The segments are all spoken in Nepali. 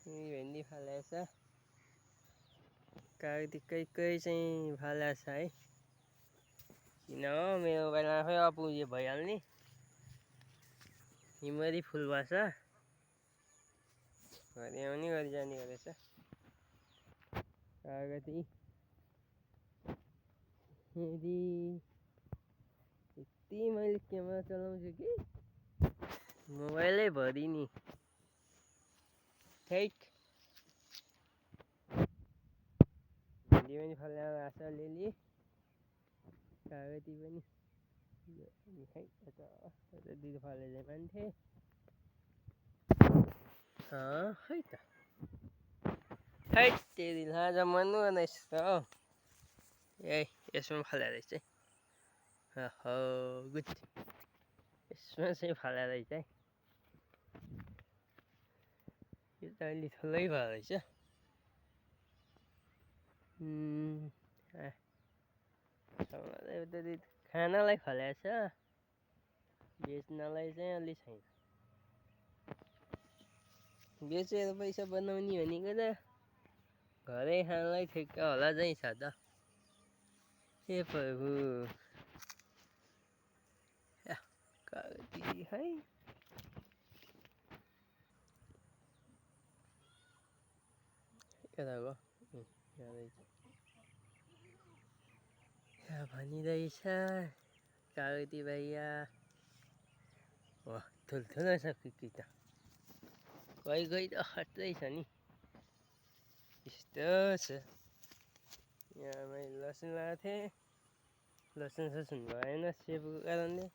भेन्डी फालेको छ कागती कही चाहिँ फालेको छ है किन हो मेरो मोबाइल आफै अफ उयो भइहाल्ने हिमरी फुल भएछ घरि आउने गरी जाने गरेछ कागती यदि यति मैले क्यामेरा चलाउँछु कि मोबाइलै भरि नि ठिक भिडियो पनि फलाएर आछ अलिअलि कागती पनि खै यता दिदी फले चाहिँ मान्थे खै त खै तेरि लाजा मर्नु रहेछ त हौ ए यसमा फले रहेछ हो गुड यसमा चाहिँ फले रहेछ है यो त अलि ठुलै भयो रहेछ खानालाई फलेको छ बेच्नलाई चाहिँ अलि छैन बेचेर पैसा बनाउने भनेको त घरै खानलाई ठिक्क होला चाहिँ छ त ए प्रभु कागती है कता गयो यहाँ भनिरहेछ कागती भैया वाह ठुल्ठुलो छ कुकी त कोही त खत्रै छ नि यस्तो छ यहाँ मैले लसुन लगाएको थिएँ लसुन ससुन भएन सेपोको कारणले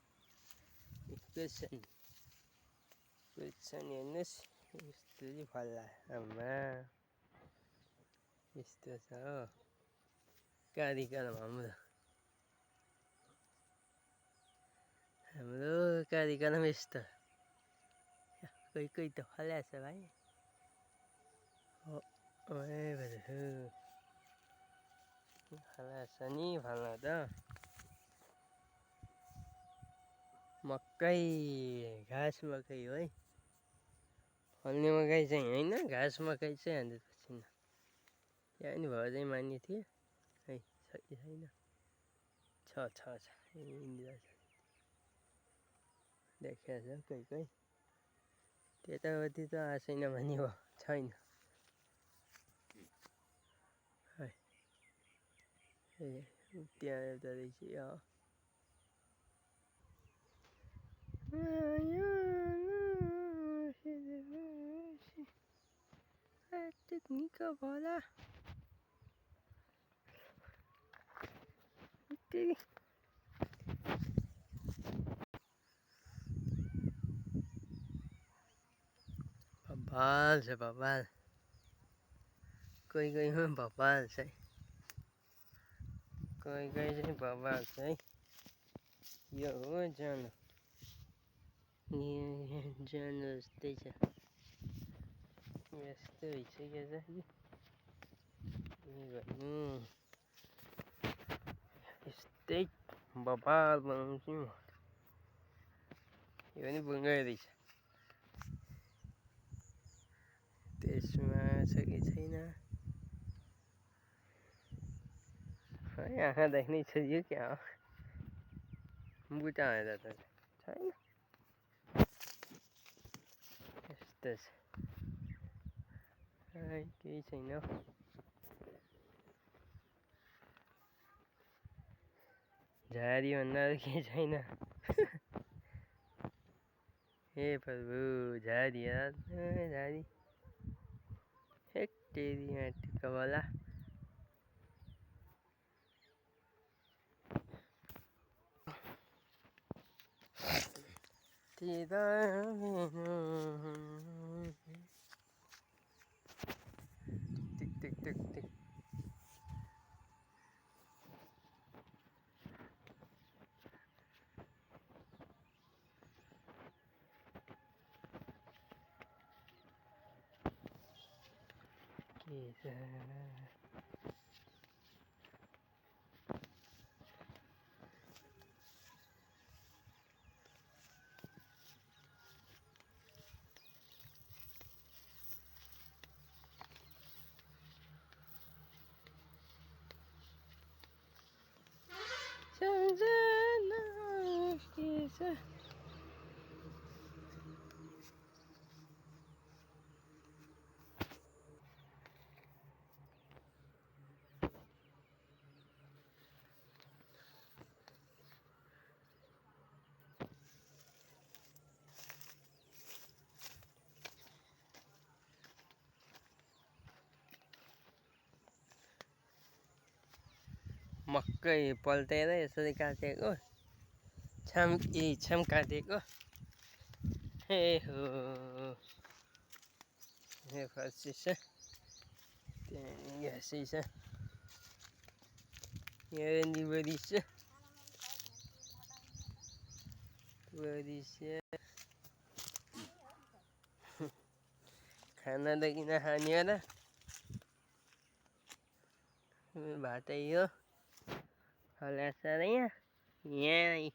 खुर्सानी हेर्नुहोस् यस्तो चाहिँ फल्ला आम्मा यस्तो छ हो कार्यक्रम हाम्रो कार्यक्रम यस्तो कोही त फल्या छ भाइ फल्या छ नि फल्न त मकै घाँस मकै हो है फल्ने मकै चाहिँ होइन घाँस मकै चाहिँ 100% त्यहाँ पनि भयो चाहिँ मान्ने थिएँ है छ कि छैन छ देखिया छ कोही त्यताउति त आएन भने हो छैन त्यहाँ एउटा रहेछ निको भला भपाल छ भपाल कोहीमा भपाल छ है कोही चाहिँ भपाल छ है यो हो जानु जस्तै छ यस्तो भइसक्यो छ गर्नु यस्तै भपाल बनाउँछु म यो पनि बुङ्गै रहेछ त्यसमा छ कि छैन आँखा देख्नै छ यो क्या हो बुटा हेर्दा त छैन यस्तो छ केही छैन झाडी भन्दा केही छैन हे प्रभु झाडी झाडी हेक्टेरी माटिको होला टिक के मकै पल्टाएर यसरी काटेको छाम काटेको ए हो यो फर्सी छ त्यहाँ घाँसी छ यहाँ बरिस छ खाना त किन खाने हो र भातै हो फलासा र यहाँ